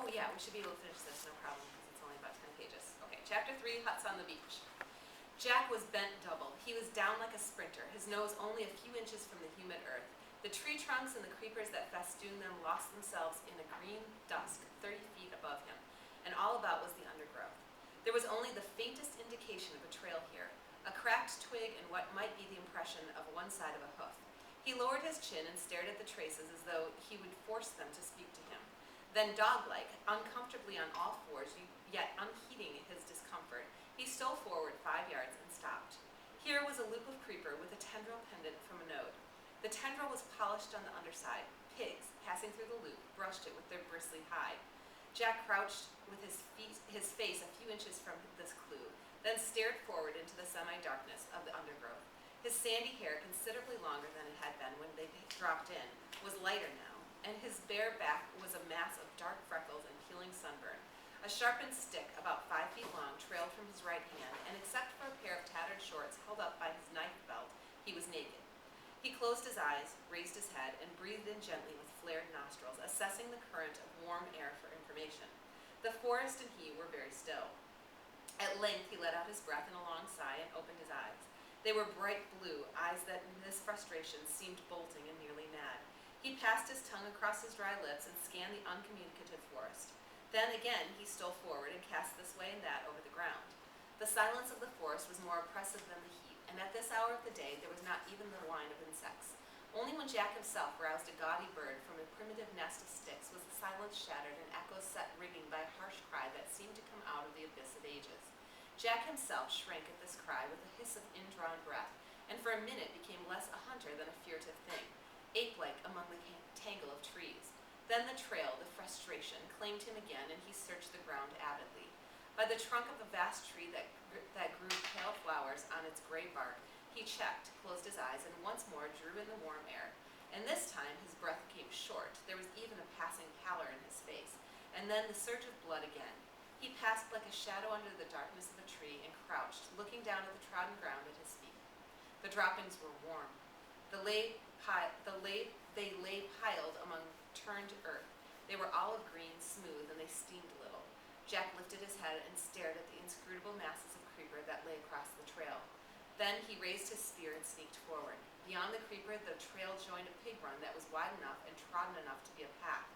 Oh yeah, we should be able to finish this, no problem, because it's only about 10 pages. Okay, chapter 3, Huts on the Beach. Jack was bent double. He was down like a sprinter, his nose only a few inches from the humid earth. The tree trunks and the creepers that festooned them lost themselves in a green dusk 30 feet above him, and all about was the undergrowth. There was only the faintest indication of a trail here, a cracked twig and what might be the impression of one side of a hoof. He lowered his chin and stared at the traces as though he would force them to speak to him. Then, dog-like, uncomfortably on all fours, yet unheeding his discomfort, he stole forward 5 yards and stopped. Here was a loop of creeper with a tendril pendant from a node. The tendril was polished on the underside. Pigs, passing through the loop, brushed it with their bristly hide. Jack crouched with his face a few inches from this clue, then stared forward into the semi-darkness of the undergrowth. His sandy hair, considerably longer than it had been when they dropped in, was lighter now, and his bare back was a mass of dark freckles and peeling sunburn. A sharpened stick, about 5 feet long, trailed from his right hand, and except for a pair of tattered shorts held up by his knife belt, he was naked. He closed his eyes, raised his head, and breathed in gently with flared nostrils, assessing the current of warm air for information. The forest and he were very still. At length he let out his breath in a long sigh and opened his eyes. They were bright blue, eyes that in this frustration seemed bolting and nearly mad. He passed his tongue across his dry lips and scanned the uncommunicative forest. Then again he stole forward and cast this way and that over the ground. The silence of the forest was more oppressive than the heat, and at this hour of the day there was not even the whine of insects. Only when Jack himself roused a gaudy bird from a primitive nest of sticks was the silence shattered and echoes set ringing by a harsh cry that seemed to come out of the abyss of ages. Jack himself shrank at this cry with a hiss of indrawn breath, and for a minute became less a hunter than a furtive thing, ape-like among the tangle of trees. Then the trail, the frustration, claimed him again, and he searched the ground avidly. By the trunk of a vast tree that grew pale flowers on its gray bark, he checked, closed his eyes, and once more drew in the warm air. And this time his breath came short. There was even a passing pallor in his face, and then the surge of blood again. He passed like a shadow under the darkness of a tree and crouched, looking down at the trodden ground at his feet. The droppings were warm. They lay piled among turned earth. They were olive green, smooth, and they steamed a little. Jack lifted his head and stared at the inscrutable masses of creeper that lay across the trail. Then he raised his spear and sneaked forward. Beyond the creeper, the trail joined a pig run that was wide enough and trodden enough to be a path.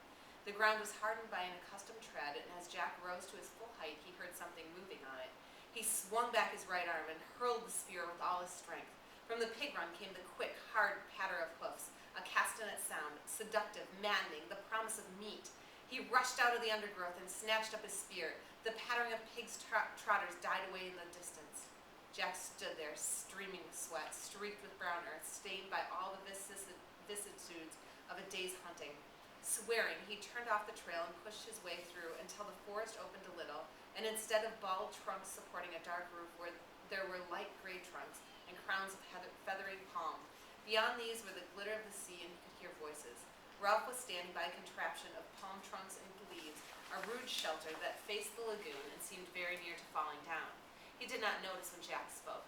The ground was hardened by an accustomed tread, and as Jack rose to his full height, he heard something moving on it. He swung back his right arm and hurled the spear with all his strength. From the pig run came the quick, hard patter of hoofs, a castanet sound, seductive, maddening, the promise of meat. He rushed out of the undergrowth and snatched up his spear. The pattering of pigs' trotters died away in the distance. Jack stood there, streaming with sweat, streaked with brown earth, stained by all the vicissitudes of a day's hunting. Swearing, he turned off the trail and pushed his way through until the forest opened a little, and instead of bald trunks supporting a dark roof where there were light gray trunks and crowns of feathery palm. Beyond these were the glitter of the sea, and he could hear voices. Ralph was standing by a contraption of palm trunks and leaves, a rude shelter that faced the lagoon and seemed very near to falling down. He did not notice when Jack spoke.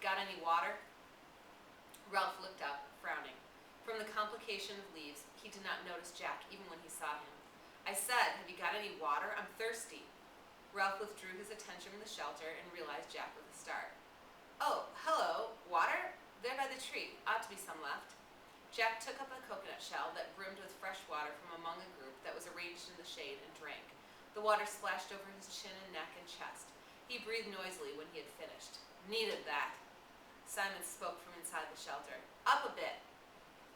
"Got any water?" Ralph looked up, frowning. From the complication of leaves, he did not notice Jack even when he saw him. "I said, have you got any water? I'm thirsty." Ralph withdrew his attention from the shelter and realized Jack with a start. "Oh, hello, water? There by the tree. Ought to be some left." Jack took up a coconut shell that brimmed with fresh water from among a group that was arranged in the shade and drank. The water splashed over his chin and neck and chest. He breathed noisily when he had finished. "Needed that." Simon spoke from inside the shelter. "Up a bit."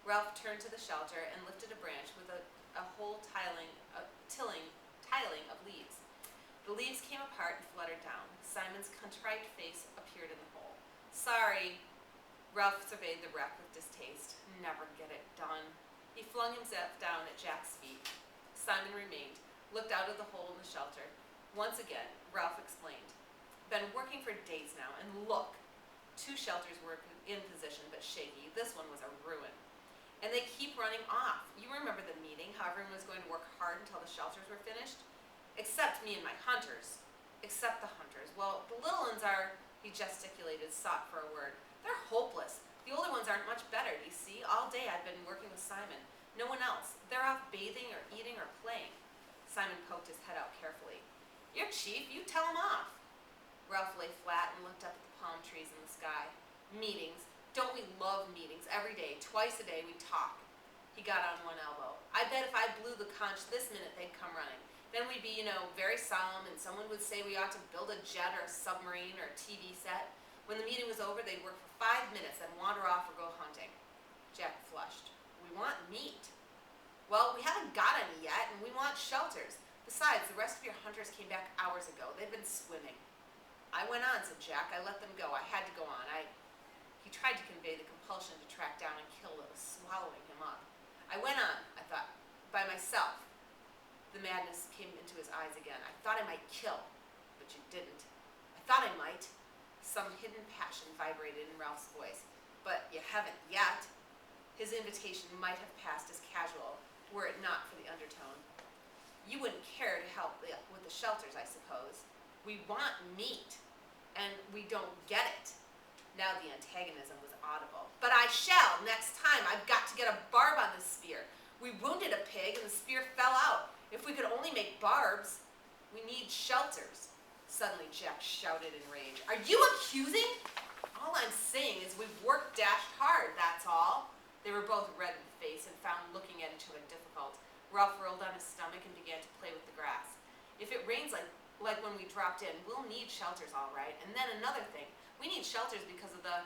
Ralph turned to the shelter and lifted a branch with a whole tiling of leaves. The leaves came apart and fluttered down. Simon's contrite face appeared in the hole. "Sorry." Ralph surveyed the wreck with distaste. Never get it done. He flung himself down at Jack's feet. Simon remained, looked out of the hole in the shelter. Once again, Ralph explained. "Been working for days now, and look." 2 shelters were in position, but shaky. This one was a ruin. "And they keep running off. You remember the meeting, how everyone was going to work hard until the shelters were finished? Except me and my hunters." "Except the hunters. Well, the little ones are," he gesticulated, sought for a word. "They're hopeless. The older ones aren't much better, do you see? All day I've been working with Simon. No one else. They're off bathing or eating or playing." Simon poked his head out carefully. "You're chief, you tell him off." Ralph lay flat and looked up at the palm trees in the sky. "Meetings. Don't we love meetings? Every day, twice a day, we talk." He got on one elbow. "I bet if I blew the conch this minute, they'd come running. Then we'd be, very solemn, and someone would say we ought to build a jet or a submarine or a TV set. When the meeting was over, they'd work for 5 minutes, then wander off or go hunting." Jack flushed. "We want meat." "Well, we haven't got any yet, and we want shelters. Besides, the rest of your hunters came back hours ago. They've been swimming." "I went on," said Jack. "I let them go. I had to go on. He tried to convey the compulsion to track down and kill that was swallowing him up. "I went on, I thought, by myself." The madness came into his eyes again. "I thought I might kill, but you didn't." "I thought I might." Some hidden passion vibrated in Ralph's voice. "But you haven't yet." His invitation might have passed as casual, were it not for the undertone. "You wouldn't care to help with the shelters, I suppose. We want meat, and we don't get it." Now the antagonism was audible. "But I shall, next time. I've got to get a barb on this spear. We wounded a pig, and the spear fell out. If we could only make barbs. We need shelters." Suddenly Jack shouted in rage. "Are you accusing?" "All I'm saying is we've worked dashed hard, that's all." They were both red in the face and found looking at each other difficult. Ralph rolled on his stomach and began to play with the grass. "If it rains like when we dropped in, we'll need shelters all right. And then another thing, we need shelters because of the..."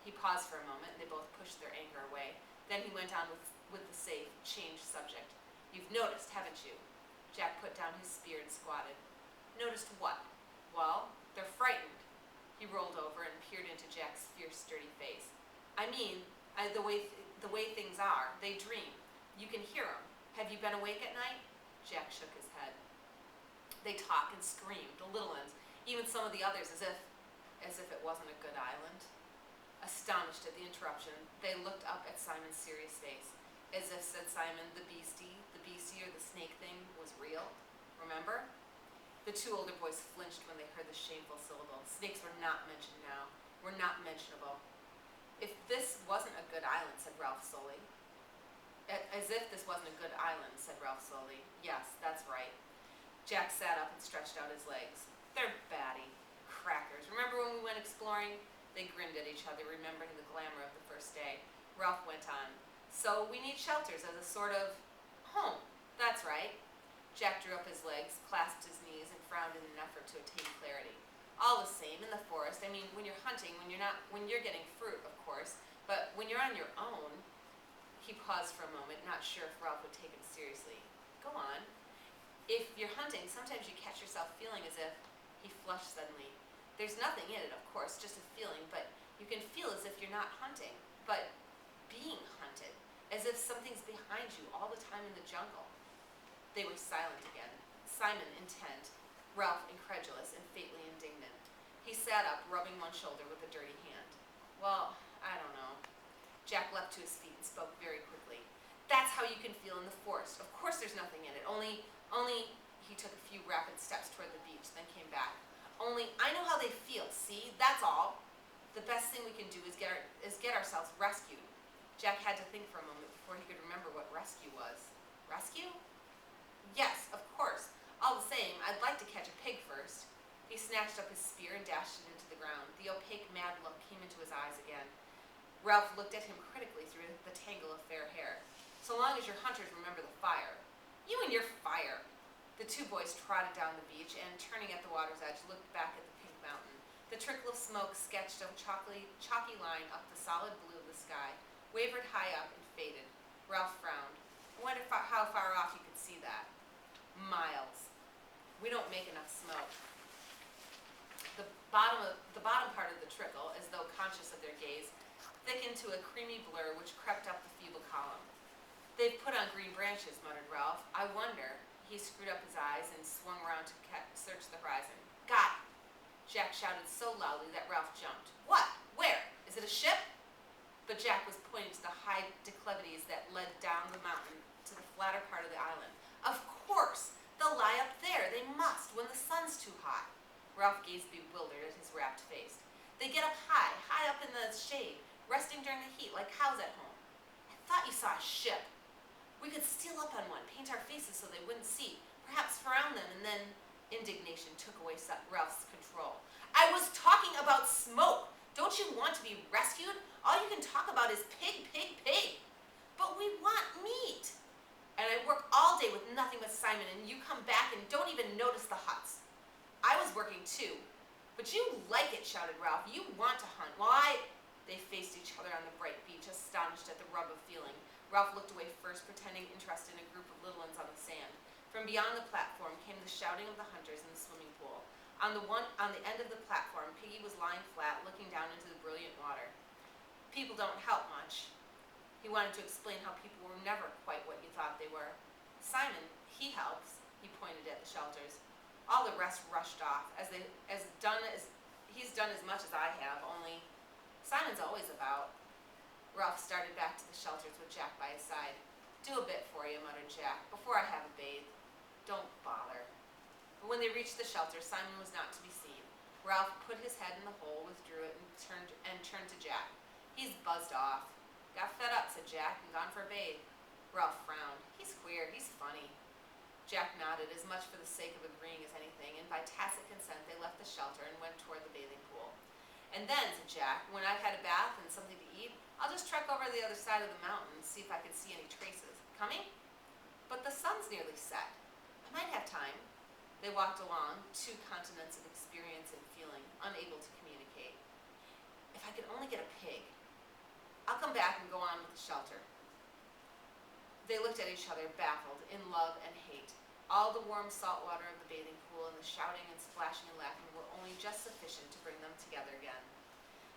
He paused for a moment and they both pushed their anger away. Then he went on with the safe, changed subject. "You've noticed, haven't you?" Jack put down his spear and squatted. "Noticed what?" "Well, they're frightened." He rolled over and peered into Jack's fierce, sturdy face. "I mean, the way things are, they dream. You can hear 'em. Have you been awake at night?" Jack shook his head. "They talk and scream, the little ones, even some of the others, as if it wasn't a good island." Astonished at the interruption, they looked up at Simon's serious face. "As if," said Simon, the beastie or the snake thing was real. Remember?" The two older boys flinched when they heard the shameful syllable. Snakes were not mentioned now, were not mentionable. "If this wasn't a good island," said Ralph slowly. "As if this wasn't a good island," said Ralph slowly. "Yes, that's right." Jack sat up and stretched out his legs. "They're batty. Crackers. Remember when we went exploring?" They grinned at each other, remembering the glamour of the first day. Ralph went on. "So we need shelters as a sort of home. That's right." Jack drew up his legs, clasped his knees, and frowned in an effort to attain clarity. "All the same, in the forest. I mean, when you're hunting, when you're getting fruit, of course, but when you're on your own..." He paused for a moment, not sure if Ralph would take him seriously. "Go on." "If you're hunting, sometimes you catch yourself feeling as if..." He flushed suddenly. "There's nothing in it, of course, just a feeling, but you can feel as if you're not hunting, but being hunted, as if something's behind you all the time in the jungle." They were silent again, Simon intent, Ralph incredulous and faintly indignant. He sat up, rubbing one shoulder with a dirty hand. "Well, I don't know." Jack leapt to his feet and spoke very quickly. "That's how you can feel in the forest. Of course there's nothing in it, only..." He took a few rapid steps toward the beach, then came back. "Only, I know how they feel, see? That's all. The best thing we can do is get ourselves rescued." Jack had to think for a moment before he could remember what rescue was. "Rescue?" "Yes, of course. All the same, I'd like to catch a pig first." He snatched up his spear and dashed it into the ground. The opaque, mad look came into his eyes again. Ralph looked at him critically through the tangle of fair hair. "So long as your hunters remember the fire." "You and your fire." The two boys trotted down the beach and, turning at the water's edge, looked back at the pink mountain. The trickle of smoke sketched a chalky line up the solid blue of the sky, wavered high up and faded. Ralph frowned. "I wonder how far off you could see that." "Miles. We don't make enough smoke." The bottom part of the trickle, as though conscious of their gaze, thickened to a creamy blur which crept up the feeble column. "They've put on green branches," muttered Ralph. "I wonder..." He screwed up his eyes and swung around to search the horizon. "Got it!" Jack shouted so loudly that Ralph jumped. "What? Where? Is it a ship?" But Jack was pointing to the high declivities that led down the mountain to the flatter part of the island. "Of course! They'll lie up there. They must, when the sun's too hot." Ralph gazed bewildered at his rapt face. "They get up high up in the shade, resting during the heat like cows at home." "I thought you saw a ship." "We could steal up on one, paint our faces so they wouldn't see. Simon, and you come back and don't even notice the huts. I was working too. But you like it, shouted Ralph. You want to hunt. Why? They faced each other on the bright beach, astonished at the rub of feeling. Ralph looked away first, pretending interest in a group of little ones on the sand. From beyond the platform came the shouting of the hunters in the swimming pool. On the end of the platform, Piggy was lying flat, looking down into the brilliant water. People don't help much. He wanted to explain how people were never quite what you thought they were. Simon, he helps. He pointed at the shelters. All the rest rushed off, he's done as much as I have, only Simon's always about. Ralph started back to the shelters with Jack by his side. Do a bit for you, muttered Jack, before I have a bathe. Don't bother. But when they reached the shelter, Simon was not to be seen. Ralph put his head in the hole, withdrew it, and turned to Jack. He's buzzed off. Got fed up, said Jack, and gone for a bathe. Ralph frowned. He's queer. He's funny. Jack nodded, as much for the sake of agreeing as anything, and by tacit consent they left the shelter and went toward the bathing pool. And then, said Jack, when I've had a bath and something to eat, I'll just trek over to the other side of the mountain and see if I can see any traces. Coming? But the sun's nearly set. I might have time. They walked along, 2 continents of experience and feeling, unable to communicate. If I could only get a pig. I'll come back and go on with the shelter. They looked at each other, baffled, in love and hate. All the warm salt water of the bathing pool and the shouting and splashing and laughing were only just sufficient to bring them together again.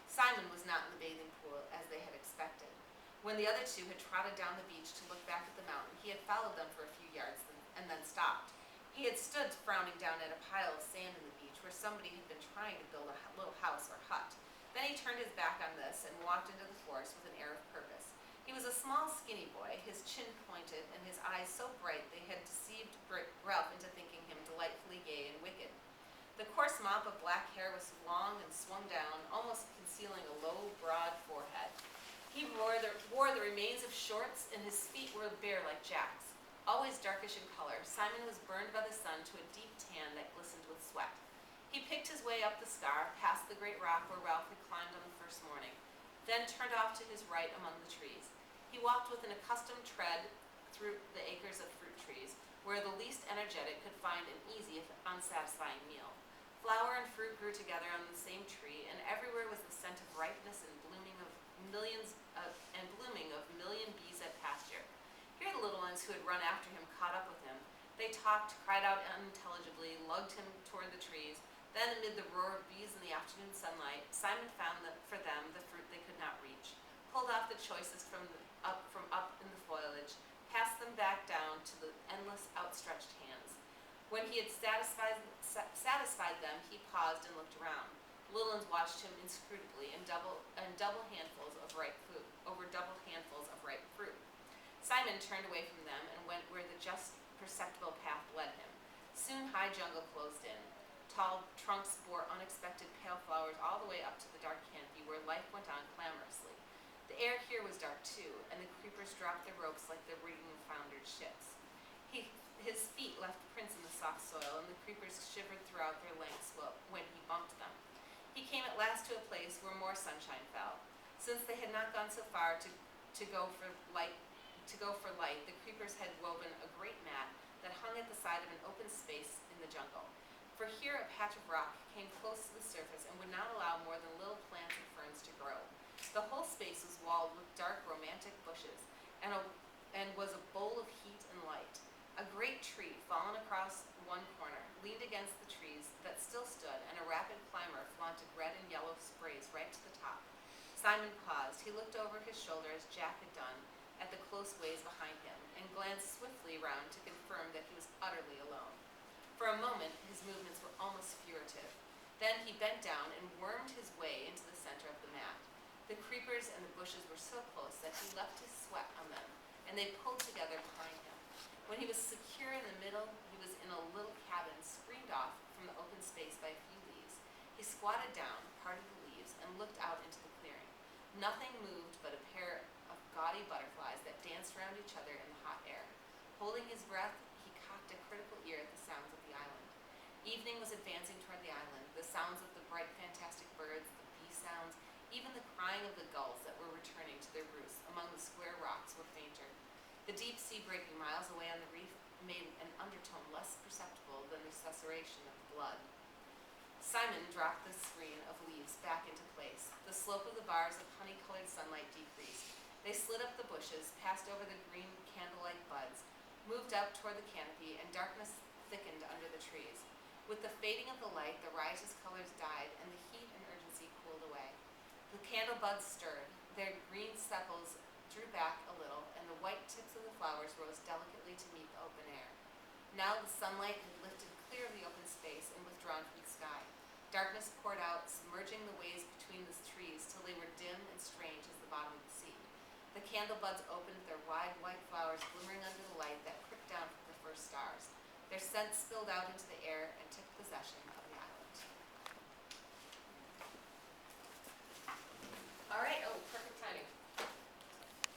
Simon was not in the bathing pool as they had expected. When the other 2 had trotted down the beach to look back at the mountain, he had followed them for a few yards and then stopped. He had stood frowning down at a pile of sand in the beach where somebody had been trying to build a little house or hut. Then he turned his back on this and walked into the forest with an air of purpose. He was a small, skinny boy, his chin pointed and his eyes so bright they had deceived Ralph into thinking him delightfully gay and wicked. The coarse mop of black hair was long and swung down, almost concealing a low, broad forehead. He wore the remains of shorts, and his feet were bare like Jack's. Always darkish in color, Simon was burned by the sun to a deep tan that glistened with sweat. He picked his way up the scar, past the great rock where Ralph had climbed on the first morning, then turned off to his right among the trees. He walked with an accustomed tread through the acres of fruit trees, where the least energetic could find an easy if unsatisfying meal. Flower and fruit grew together on the same tree, and everywhere was the scent of ripeness and blooming of million bees at pasture. Here the little ones who had run after him caught up with him. They talked, cried out unintelligibly, lugged him toward the trees. Then, amid the roar of bees in the afternoon sunlight, Simon found for them the fruit they could not reach, pulled off the choicest from up in the foliage, passed them back down to the endless outstretched hands. When he had satisfied them, he paused and looked around. The little ones watched him inscrutably over double handfuls of ripe fruit. Simon turned away from them and went where the just perceptible path led him. Soon high jungle closed in. Tall trunks bore unexpected pale flowers all the way up to the dark canopy where life went on clamorously. The air here was dark too, and the creepers dropped their ropes like the rigging of foundered ships. His feet left prints in the soft soil, and the creepers shivered throughout their lengths when he bumped them. He came at last to a place where more sunshine fell. Since they had not gone so far to go for light, the creepers had woven a great mat that hung at the side of an open space in the jungle. For here a patch of rock came close to the surface and would not allow more than little plants and ferns to grow. The whole space was walled with dark, romantic bushes, and was a bowl of heat and light. A great tree, fallen across one corner, leaned against the trees that still stood, and a rapid climber flaunted red and yellow sprays right to the top. Simon paused. He looked over his shoulder as Jack had done, at the close ways behind him, and glanced swiftly round to confirm that he was utterly alone. For a moment, his movements were almost furtive. Then he bent down and wormed his way into the center of the mat. The creepers and the bushes were so close that he left his sweat on them, and they pulled together behind him. When he was secure in the middle, he was in a little cabin screened off from the open space by a few leaves. He squatted down, parted the leaves, and looked out into the clearing. Nothing moved but a pair of gaudy butterflies that danced around each other in the hot air. Holding his breath, he cocked a critical ear at the sounds of the island. Evening was advancing toward the island. The sounds of the bright, fantastic birds, the bee sounds, even the crying of the gulls that were returning to their roosts among the square rocks were fainter. The deep sea breaking miles away on the reef made an undertone less perceptible than the susurration of the blood. Simon dropped the screen of leaves back into place. The slope of the bars of honey-colored sunlight decreased. They slid up the bushes, passed over the green candlelight buds, moved up toward the canopy, and darkness thickened under the trees. With the fading of the light, the riotous colors died, and the heat and urgency cooled away. The candle buds stirred. Their green sepals drew back a little, and the white tips of the flowers rose delicately to meet the open air. Now the sunlight had lifted clear of the open space and withdrawn from the sky. Darkness poured out, submerging the waves between the trees till they were dim and strange as the bottom of the sea. The candle buds opened, their wide white flowers glimmering under the light that pricked down from the first stars. Their scent spilled out into the air and took possession of the island.